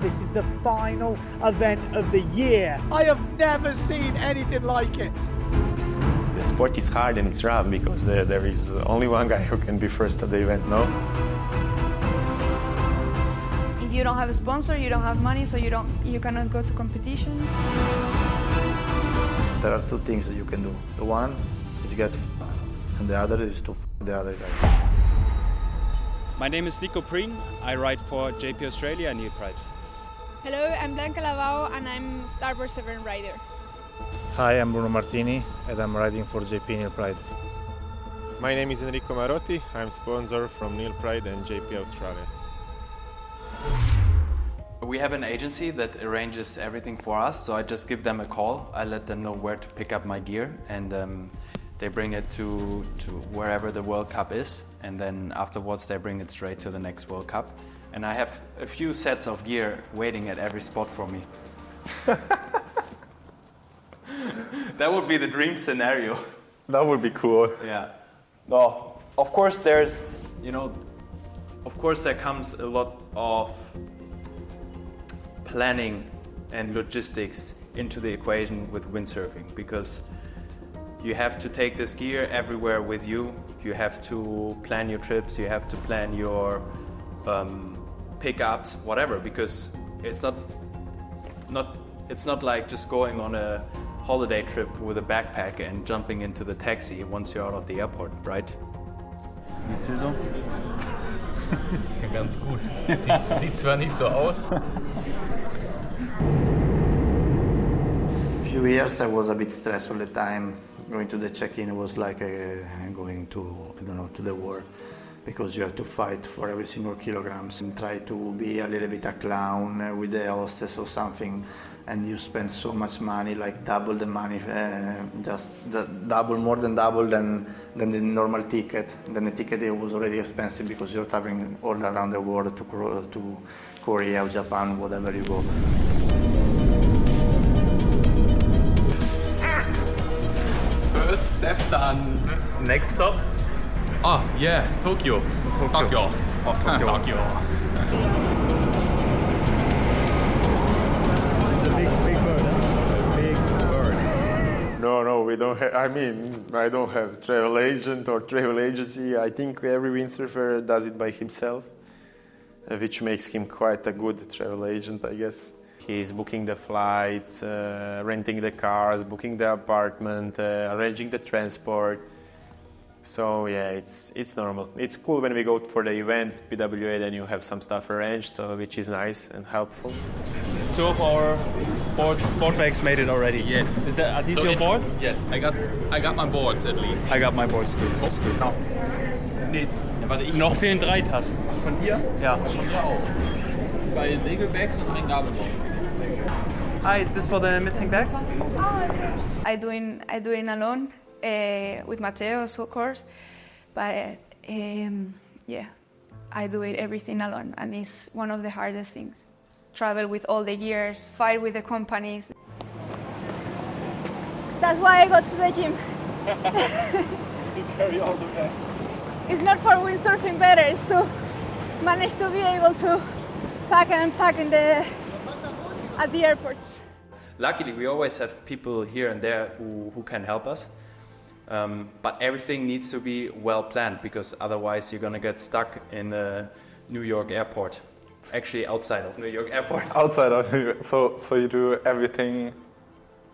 This is the final event of the year. I have never seen anything like it. The sport is hard and it's rough because there is only one guy who can be first at the event, no? If you don't have a sponsor, you don't have money, so you cannot go to competitions. There are two things that you can do. The one is get and the other is to the other guy. My name is Nico Preen. I ride for JP Australia and Neil Pride. Hello, I'm Blanca Lavao and I'm Starboard 7 rider. Hi, I'm Bruno Martini and I'm riding for JP Neil Pride. My name is Enrico Marotti. I'm sponsor from Neil Pride and JP Australia. We have an agency that arranges everything for us, so I just give them a call. I let them know where to pick up my gear, and they bring it to wherever the World Cup is, and then afterwards they bring it straight to the next World Cup. And I have a few sets of gear waiting at every spot for me. That would be the dream scenario. That would be cool. Yeah. No, of course there's, of course there comes a lot of planning and logistics into the equation with windsurfing, because you have to take this gear everywhere with you. You have to plan your trips, you have to plan your pickups, whatever, because it's not like just going on a holiday trip with a backpack and jumping into the taxi once you're out of the airport, right? Geht's dir so? Ganz gut. Sieht zwar nicht so aus. Few years I was a bit stressed all the time. Going to the check-in was like going to, to the war, because you have to fight for every single kilograms and try to be a little bit a clown with the hostess or something, and you spend so much money, like double the money, more than double than the normal ticket. Then the ticket was already expensive because you're traveling all around the world to Korea, Japan, whatever you go. First step done. Next stop? Oh, yeah, Tokyo. Tokyo. Oh, Tokyo. Tokyo. It's a big bird, huh? Big bird. No, we don't have, I don't have travel agent or travel agency. I think every windsurfer does it by himself, which makes him quite a good travel agent, I guess. He's booking the flights, renting the cars, booking the apartment, arranging the transport. So yeah, it's normal. It's cool when we go for the event, PWA, then you have some stuff arranged, so which is nice and helpful. Two of our board bags made it already. Yes. Are these your boards? Yes, I got my boards at least. I got my boards too. Oh. Nee. Ja, warte, Noch fehlen 3 Taschen. Von dir? Ja. Von mir auch. 2 Segelbags und ein Gabelbaum. Hi, is this for the missing bags? I do it alone with Mateos, of course, but yeah, I do it everything alone, and it's one of the hardest things. Travel with all the gears, fight with the companies. That's why I go to the gym. You carry all the bags. It's not for windsurfing better, it's to manage to be able to pack and unpack at the airports. Luckily, we always have people here and there who can help us. But everything needs to be well planned, because otherwise you're gonna get stuck in the New York airport. Actually, outside of New York airport. Outside of New York. So you do everything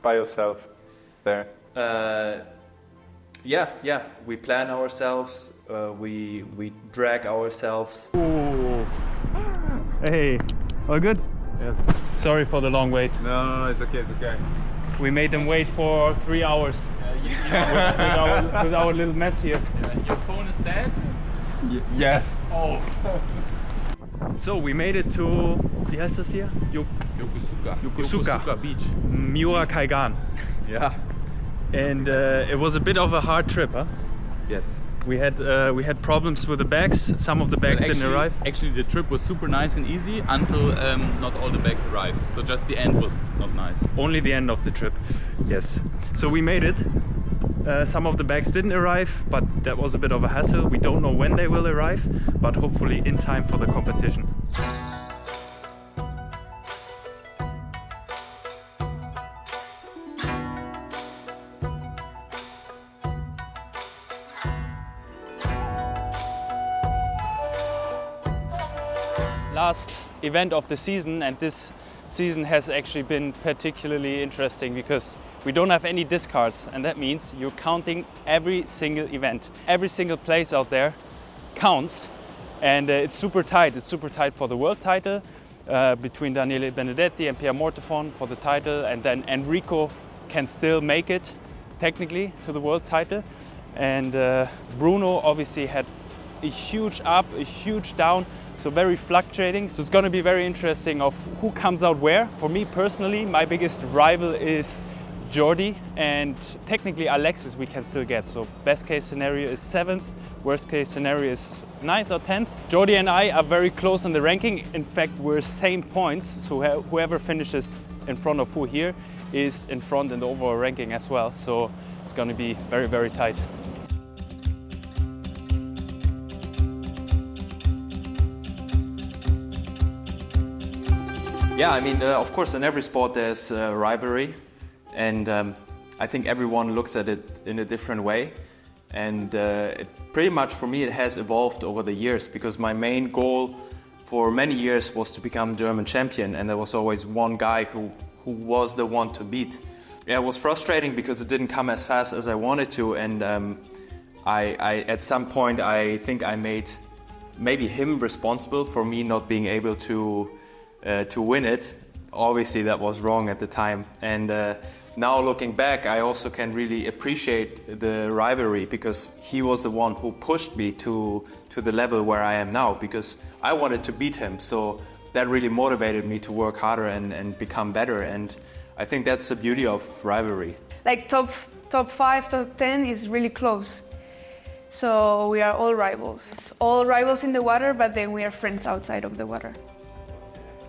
by yourself there? Yeah. We plan ourselves. We drag ourselves. Ooh. Hey, all good? Yes. Sorry for the long wait. No, it's okay, it's okay. We made them wait for 3 hours with our little mess here. Your phone is dead? Yes. Oh. So we made it to, wie heißt das hier? Yokosuka Beach. Miura Kaigan. Yeah. And it was a bit of a hard trip, huh? Yes. We had problems with the bags. Some of the bags didn't arrive. Actually, the trip was super nice and easy until not all the bags arrived. So just the end was not nice. Only the end of the trip. Yes. So we made it. Some of the bags didn't arrive, but that was a bit of a hassle. We don't know when they will arrive, but hopefully in time for the competition. last event of the season, and this season has actually been particularly interesting because we don't have any discards, and that means you're counting every single event. Every single place out there counts, and it's super tight. It's super tight for the world title between Daniele Benedetti and Pierre Mortefon for the title, and then Enrico can still make it technically to the world title. And Bruno obviously had a huge up, a huge down, so very fluctuating. So it's going to be very interesting of who comes out where. For me personally, my biggest rival is Jordi, and technically Alexis we can still get. So best case scenario is 7th, worst case scenario is 9th or 10th. Jordi and I are very close in the ranking. In fact, we're same points, so whoever finishes in front of who here is in front in the overall ranking as well. So it's going to be very, very tight. Yeah, I mean, of course, in every sport there's rivalry, and I think everyone looks at it in a different way. And it pretty much for me it has evolved over the years, because my main goal for many years was to become German champion, and there was always one guy who was the one to beat. Yeah, it was frustrating because it didn't come as fast as I wanted to, and I at some point I think I made maybe him responsible for me not being able to win it. Obviously that was wrong at the time, and now looking back I also can really appreciate the rivalry, because he was the one who pushed me to the level where I am now, because I wanted to beat him, so that really motivated me to work harder and become better, and I think that's the beauty of rivalry. Like top 5, top 10 is really close. So we are all rivals. It's all rivals in the water, but then we are friends outside of the water.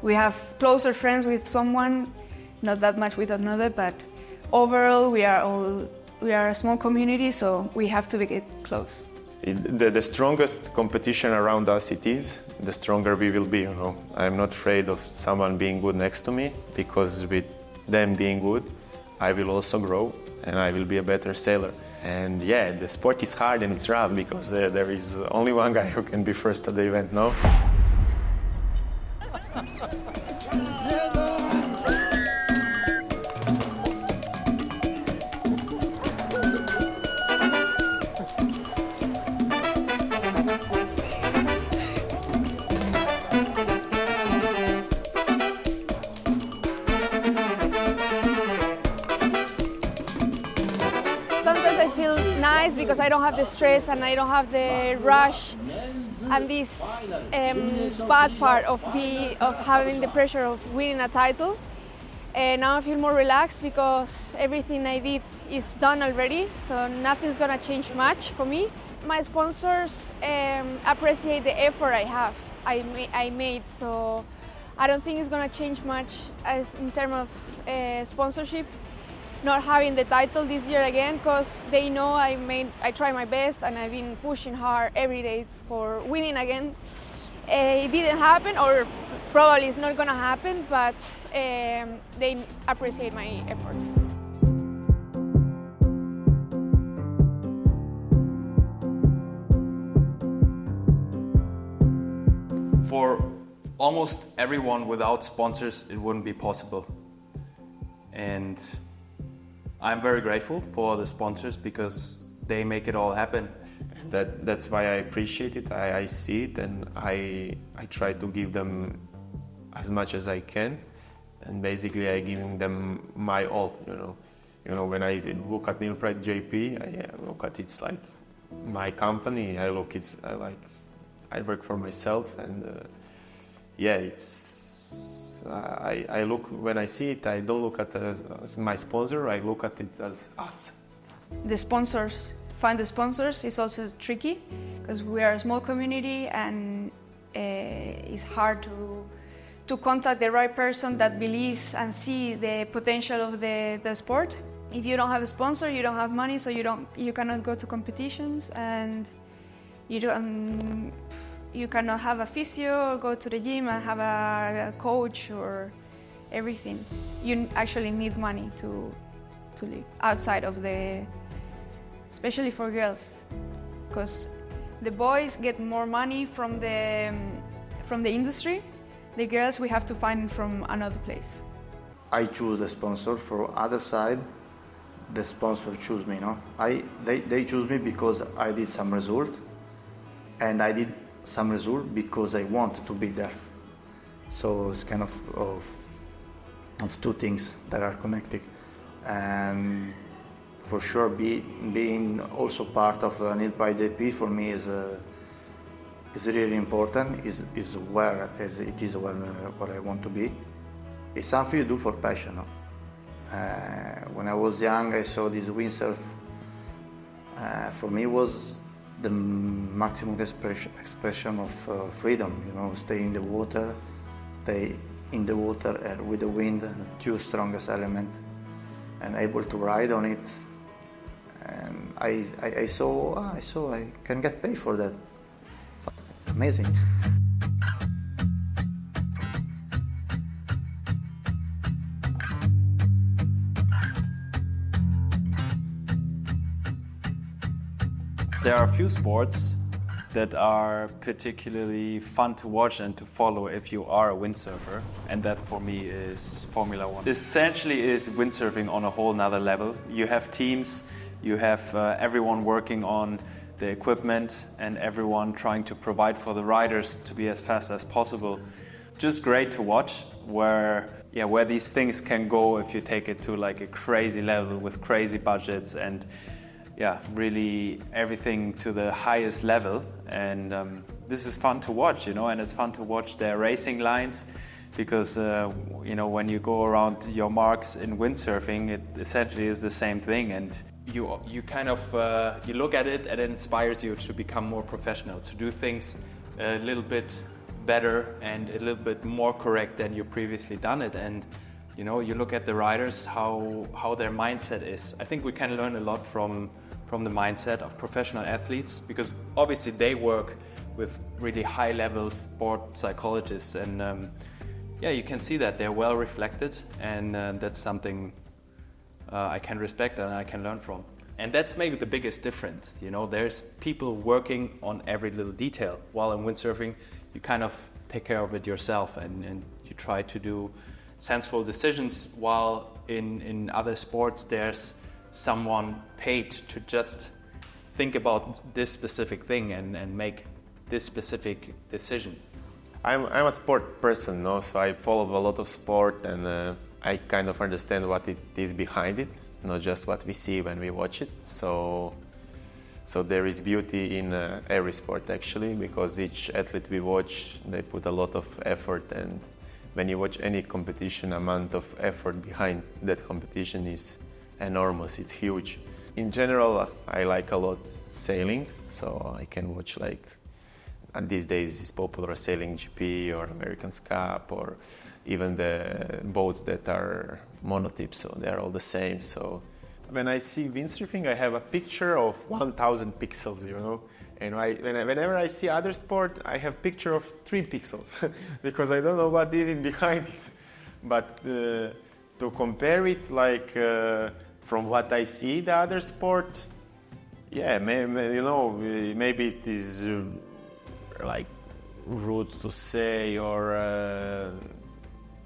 We have closer friends with someone, not that much with another, but overall we are a small community, so we have to get close. The strongest competition around us it is, the stronger we will be, you know. I'm not afraid of someone being good next to me, because with them being good, I will also grow and I will be a better sailor. And yeah, the sport is hard and it's rough, because there is only one guy who can be first at the event, no? Sometimes I feel nice because I don't have the stress and I don't have the rush and this bad part of having the pressure of winning a title. Now I feel more relaxed because everything I did is done already, so nothing's gonna change much for me. My sponsors appreciate the effort I made, so I don't think it's gonna change much as in terms of sponsorship. Not having the title this year again, because they know I try my best and I've been pushing hard every day for winning again. It didn't happen, or probably it's not gonna happen, but they appreciate my effort. For almost everyone, without sponsors it wouldn't be possible. And I'm very grateful for the sponsors because they make it all happen. That's why I appreciate it. I see it, and I try to give them as much as I can, and basically I giving them my all. You know, when I look at Neil Pride JP, I look at it's like my company. I work for myself, and yeah, it's. I look, when I see it, I don't look at it as my sponsor, I look at it as us. The sponsors, find the sponsors is also tricky because we are a small community, and it's hard to contact the right person that believes and see the potential of the sport. If you don't have a sponsor, you don't have money, so you cannot go to competitions, and you cannot have a physio or go to the gym and have a coach or everything. You actually need money to live outside of especially for girls, because the boys get more money from the industry, The girls we have to find from another place. I choose the sponsor. For other side, the sponsor choose me. No, they choose me because I did some result, and I did some result because I want to be there. So it's kind of two things that are connected, and for sure, being also part of Nil Pride JP for me is really important. Is where I want to be. It's something you do for passion. No? When I was young, I saw this windsurf. For me, was the maximum expression of freedom. You know, stay in the water and with the wind, the two strongest elements, and able to ride on it. And I saw I can get paid for that. Amazing. There are a few sports that are particularly fun to watch and to follow if you are a windsurfer, and that for me is Formula One. Essentially is windsurfing on a whole nother level. You have teams, you have everyone working on the equipment and everyone trying to provide for the riders to be as fast as possible. Just great to watch where these things can go if you take it to like a crazy level with crazy budgets and really everything to the highest level. And this is fun to watch, and it's fun to watch their racing lines because, when you go around your marks in windsurfing, it essentially is the same thing. And you kind of, you look at it and it inspires you to become more professional, to do things a little bit better and a little bit more correct than you previously done it. And, you look at the riders, how their mindset is. I think we can learn a lot from the mindset of professional athletes because obviously they work with really high-level sport psychologists and you can see that they're well reflected and that's something I can respect and I can learn from. And that's maybe the biggest difference, there's people working on every little detail, while in windsurfing you kind of take care of it yourself and you try to do sensible decisions, while in other sports there's someone paid to just think about this specific thing and make this specific decision. I'm a sport person, so I follow a lot of sport and I kind of understand what it is behind it, not just what we see when we watch it. So there is beauty in every sport actually, because each athlete we watch, they put a lot of effort, and when you watch any competition, amount of effort behind that competition is enormous, it's huge. In general, I like a lot sailing, so I can watch and these days it's popular sailing GP or American's Cup, or even the boats that are monotip, so they're all the same. So when I see windsurfing, I have a picture of 1,000 pixels, and whenever I see other sport, I have picture of 3 pixels because I don't know what is it behind it. But to compare it from what I see the other sport, maybe it is rude to say, or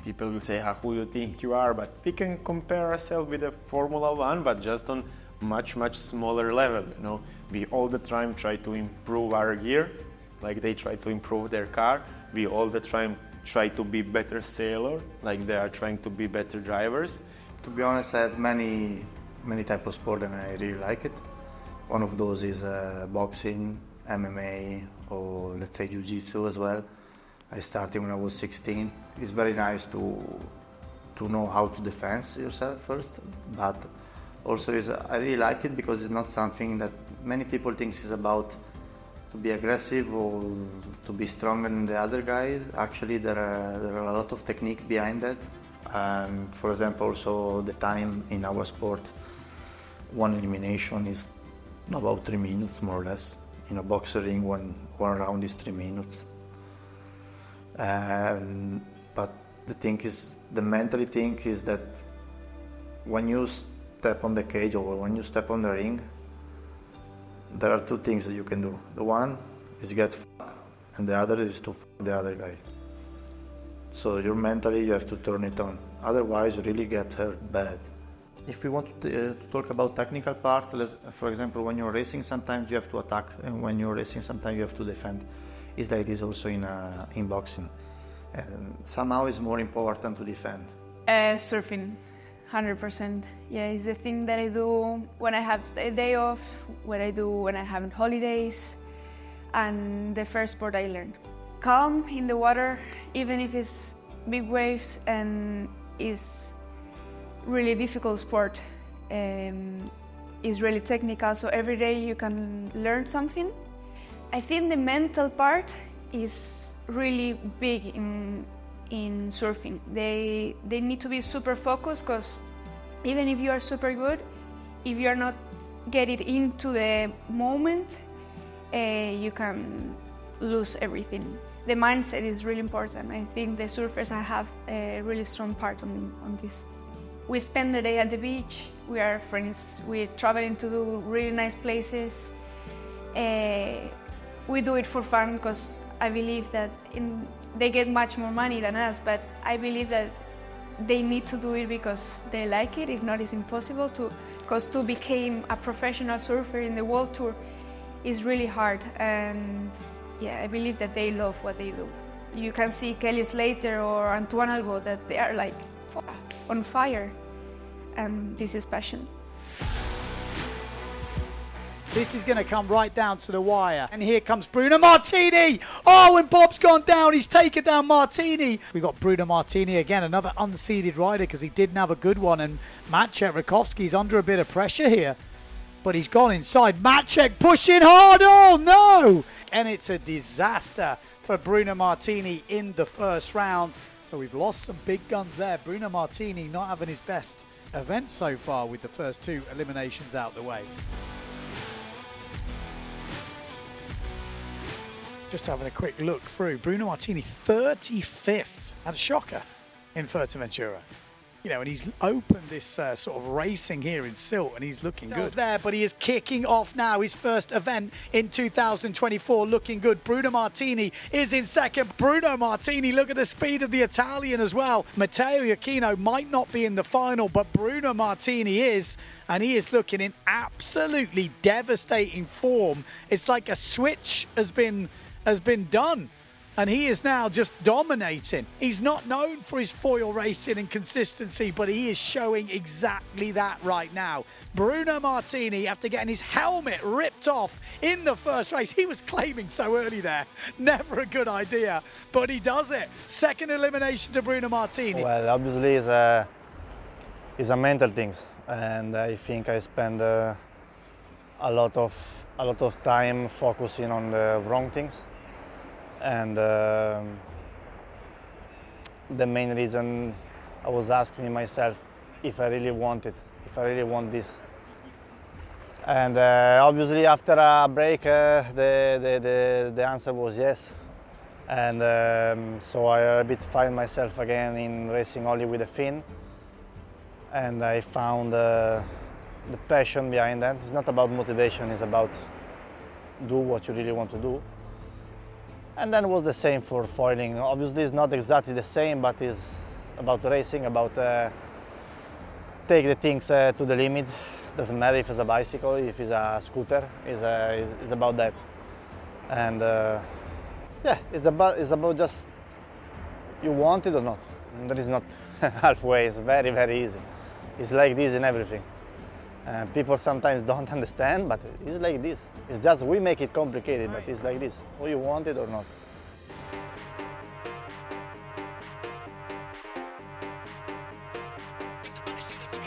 people will say, who you think you are? But we can compare ourselves with the Formula One, but just on much smaller level. We all the time try to improve our gear, like they try to improve their car. We all the time try to be better sailor, like they are trying to be better drivers. To be honest, I had many types of sport and I really like it. One of those is boxing, MMA, or let's say jiu-jitsu as well. I started when I was 16. It's very nice to know how to defend yourself first, but also I really like it because it's not something that many people think is about to be aggressive or to be stronger than the other guys. Actually, there are a lot of technique behind that. And for example, also the time in our sport, one elimination is about 3 minutes, more or less. In a boxing ring, one round is 3 minutes. But the thing is, the mentality thing is that when you step on the cage or when you step on the ring, there are 2 things that you can do. The one is get f***ed, and the other is to f*** the other guy. So you're mentally, you have to turn it on. Otherwise, you really get hurt bad. If we want to talk about technical part, for example, when you're racing, sometimes you have to attack, and when you're racing, sometimes you have to defend. It's like this also in boxing. And somehow it's more important to defend. Surfing, 100%. Yeah, it's the thing that I do when I have day offs, what I do when I have holidays, and the first sport I learned. Calm in the water, even if it's big waves and it's really difficult sport. It's really technical, so every day you can learn something. I think the mental part is really big in surfing. They need to be super focused, because even if you are super good, if you are not getting into the moment, you can lose everything. The mindset is really important. I think the surfers have a really strong part on this. We spend the day at the beach, we are friends, we're traveling to really nice places. We do it for fun, because I believe that they get much more money than us, but I believe that they need to do it because they like it. If not, it's impossible because to become a professional surfer in the world tour is really hard. And yeah, I believe that they love what they do. You can see Kelly Slater or Antoine Albo that they are like on fire, and this is passion. This is going to come right down to the wire. And here comes Bruno Martini. Oh, and Bob's gone down. He's taken down Martini. We got Bruno Martini again, another unseeded rider, because he didn't have a good one. And Maciej Rakowski's under a bit of pressure here. But he's gone inside. Maciej pushing hard. Oh, no. And it's a disaster for Bruno Martini in the first round. So we've lost some big guns there. Bruno Martini not having his best event so far with the first two eliminations out the way. Just having a quick look through. Bruno Martini, 35th. And a shocker in Fuerteventura. You know, and he's opened this sort of racing here in Silt, and he's looking good there, but he is kicking off now his first event in 2024, looking good. Bruno Martini is in second. Bruno Martini, look at the speed of the Italian as well. Matteo Iachino might not be in the final, but Bruno Martini is, and he is looking in absolutely devastating form. It's like a switch has been done. And he is now just dominating. He's not known for his foil racing and consistency, but he is showing exactly that right now. Bruno Martini, after getting his helmet ripped off in the first race, he was claiming so early there. Never a good idea, but he does it. Second elimination to Bruno Martini. Well, obviously it's a mental thing, and I think I spend a lot of time focusing on the wrong things. And the main reason I was asking myself if I really want it, if I really want this. And obviously after a break, the answer was yes. And so I a bit find myself again in racing only with a fin. And I found the passion behind that. It's not about motivation, it's about do what you really want to do. And then it was the same for foiling. Obviously it's not exactly the same, but it's about racing, about take the things to the limit. Doesn't matter if it's a bicycle, if it's a scooter, it's about that. And yeah, it's about just you want it or not. And there is not halfway, it's very, very easy. It's like this in everything. People sometimes don't understand, but it's like this. It's just we make it complicated, but it's like this. Or you want it or not.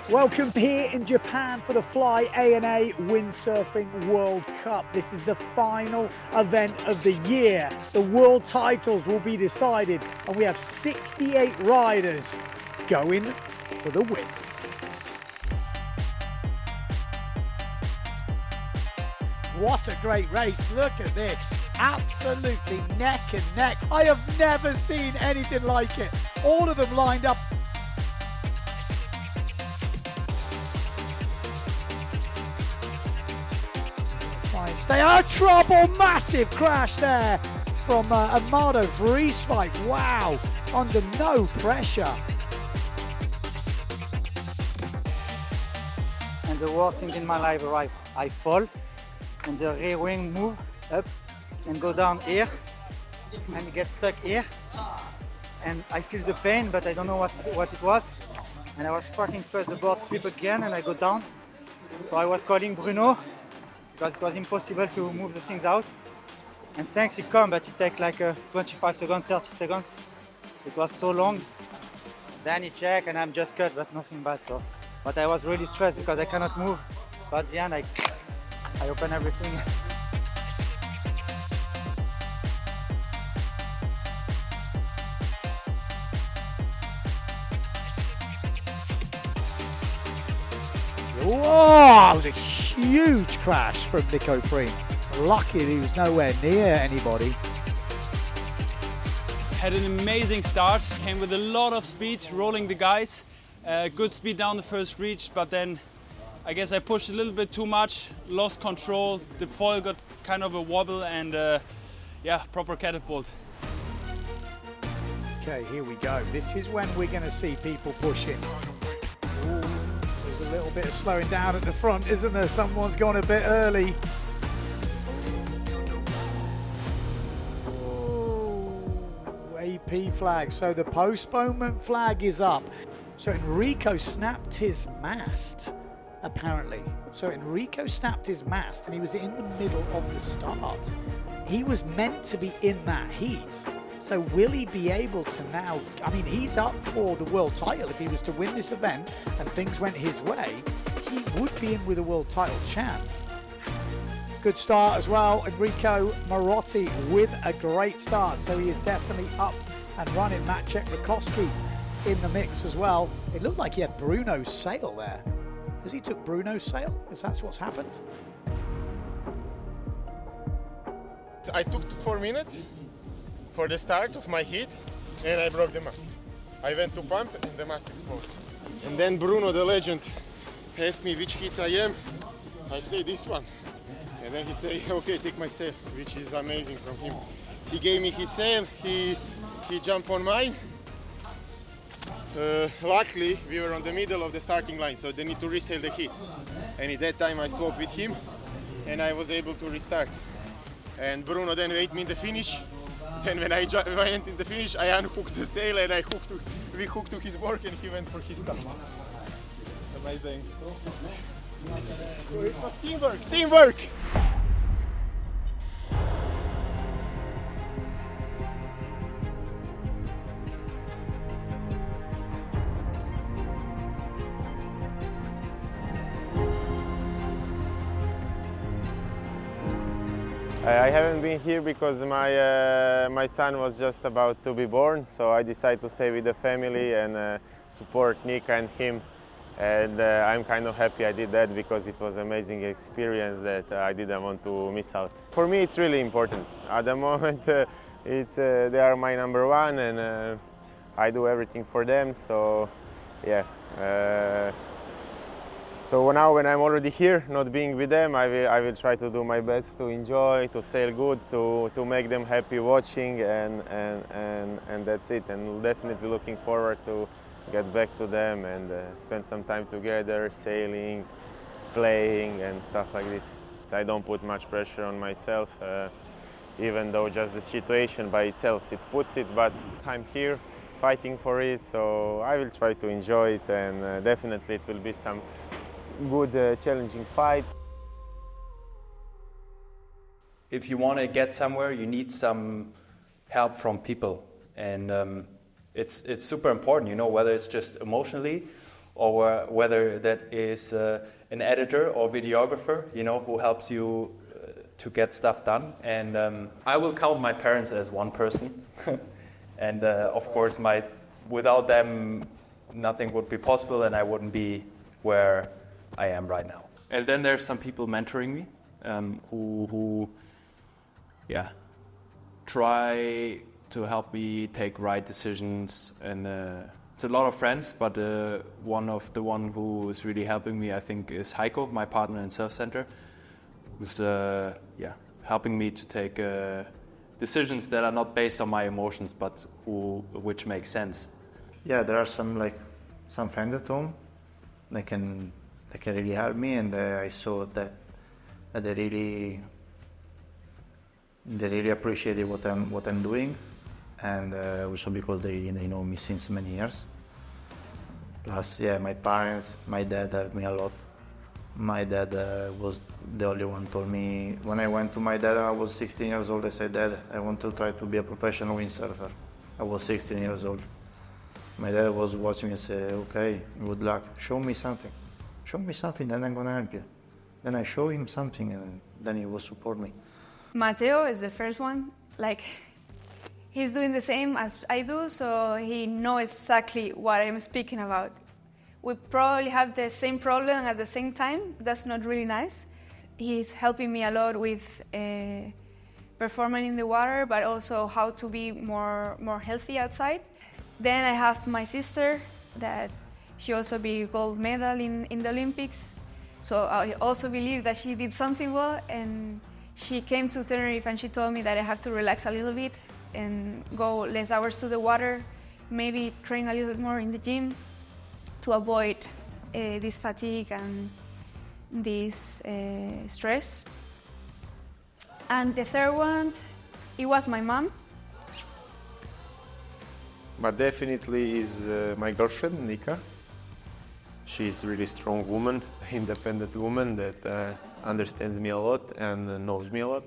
Welcome here in Japan for the Fly A&A Windsurfing World Cup. This is the final event of the year. The world titles will be decided, and we have 68 riders going for the win. What a great race. Look at this. Absolutely neck and neck. I have never seen anything like it. All of them lined up. Try and stay out of trouble. Massive crash there from Amado Vrieswijk. Wow. under no pressure. And the worst thing in my life arrived. I fall, and the rear wing move up and go down here, and get stuck here. And I feel the pain, but I don't know what it was. And I was fucking stressed. The board flip again, and I go down. So I was calling Bruno, because it was impossible to move the things out. And thanks, he come, but it takes like 25 seconds, 30 seconds. It was so long. Then he checked, and I'm just cut, but nothing bad. So, but I was really stressed because I cannot move. So at the end, I open everything. Whoa! It was a huge crash from Nico Preen. Lucky he was nowhere near anybody. Had an amazing start, came with a lot of speed, rolling the guys. Good speed down the first reach, but then I guess I pushed a little bit too much, lost control, the foil got kind of a wobble and yeah, proper catapult. Okay, here we go. This is when we're going to see people pushing. Ooh, there's a little bit of slowing down at the front, isn't there? Someone's gone a bit early. AP flag, so the postponement flag is up. So Enrico snapped his mast, apparently. So Enrico snapped his mast and he was in the middle of the start. He was meant to be in that heat. So will he be able to now, I mean, he's up for the world title. If he was to win this event and things went his way, he would be in with a world title chance. Good start as well. Enrico Marotti with a great start. So he is definitely up and running. Maciek Rakowski in the mix as well. It looked like he had Bruno's sail there. Has he took Bruno's sail? If that's what's happened? I took 4 minutes for the start of my heat and I broke the mast. I went to pump and the mast exploded. And then Bruno, the legend, asked me which heat I am. I say this one. And then he said, okay, take my sail, which is amazing from him. He gave me his sail, he jumped on mine. Luckily, we were on the middle of the starting line, so they need to resail the heat. And at that time I swapped with him and I was able to restart. And Bruno then waited me in the finish. And when I went in the finish, I unhooked the sail and we hooked to his work and he went for his start. Amazing. So it was teamwork, teamwork! I haven't been here because my son was just about to be born, so I decided to stay with the family and support Nick and him. And I'm kind of happy I did that because it was an amazing experience that I didn't want to miss out. For me, it's really important. At the moment, they are my number one, and I do everything for them. So, yeah. So now, when I'm already here, not being with them, I will try to do my best to enjoy, to sail good, to make them happy watching, and that's it. And definitely looking forward to get back to them and spend some time together, sailing, playing and stuff like this. I don't put much pressure on myself, even though just the situation by itself, it puts it, but I'm here fighting for it, so I will try to enjoy it, and definitely it will be some good, challenging fight. If you want to get somewhere, you need some help from people, and it's super important, you know, whether it's just emotionally or whether that is an editor or videographer, you know, who helps you to get stuff done. And I will count my parents as one person. And of course, without them, nothing would be possible and I wouldn't be where I am right now. And then there's some people mentoring me who try to help me take right decisions, and it's a lot of friends, but one who is really helping me, I think, is Heiko, my partner in Surf Center, who's helping me to take decisions that are not based on my emotions, but which make sense. Yeah, there are some friends at home that can really help me, and I saw that they really appreciated what I'm doing, and also because they know me since many years. Plus, yeah, my parents, my dad helped me a lot. My dad was the only one told me, when I went to my dad, I was 16 years old, I said, Dad, I want to try to be a professional windsurfer. I was 16 years old. My dad was watching me and said, okay, good luck, show me something, then I'm gonna help you. Then I show him something, and then he will support me. Matteo is the first one. Like, he's doing the same as I do, so he knows exactly what I'm speaking about. We probably have the same problem at the same time. That's not really nice. He's helping me a lot with performing in the water, but also how to be more healthy outside. Then I have my sister, that she also be gold medal in the Olympics. So I also believe that she did something well, and she came to Tenerife and she told me that I have to relax a little bit and go less hours to the water, maybe train a little bit more in the gym to avoid this fatigue and this stress. And the third one, it was my mom. But definitely is my girlfriend, Nika. She's a really strong woman, independent woman that understands me a lot and knows me a lot.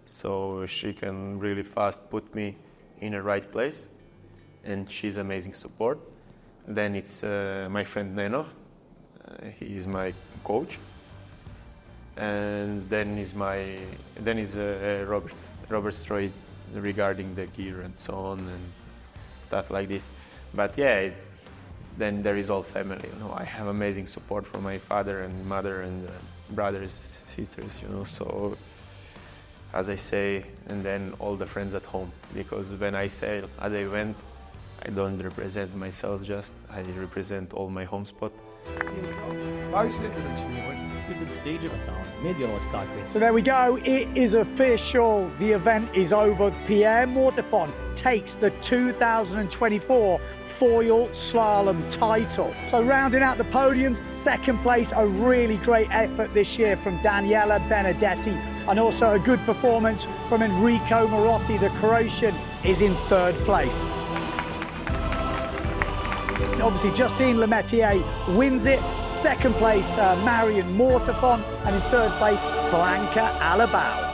So she can really fast put me in the right place, and she's amazing support. Then it's my friend Neno, he is my coach. And then is Robert Stroy regarding the gear and so on and stuff like this. But yeah, then there is all family. I have amazing support from my father and mother and brothers, sisters. So as I say, and then all the friends at home. Because when I sail at the event, I don't represent myself just, I represent all my home spot. So there we go, it is official. The event is over. Pierre Mortefon takes the 2024 foil slalom title. So rounding out the podiums, second place, a really great effort this year from Daniela Benedetti, and also a good performance from Enrico Marotti. The Croatian is in third place. Obviously, Justine Lemaitre wins it. Second place, Marion Mortefon. And in third place, Blanca Alabau.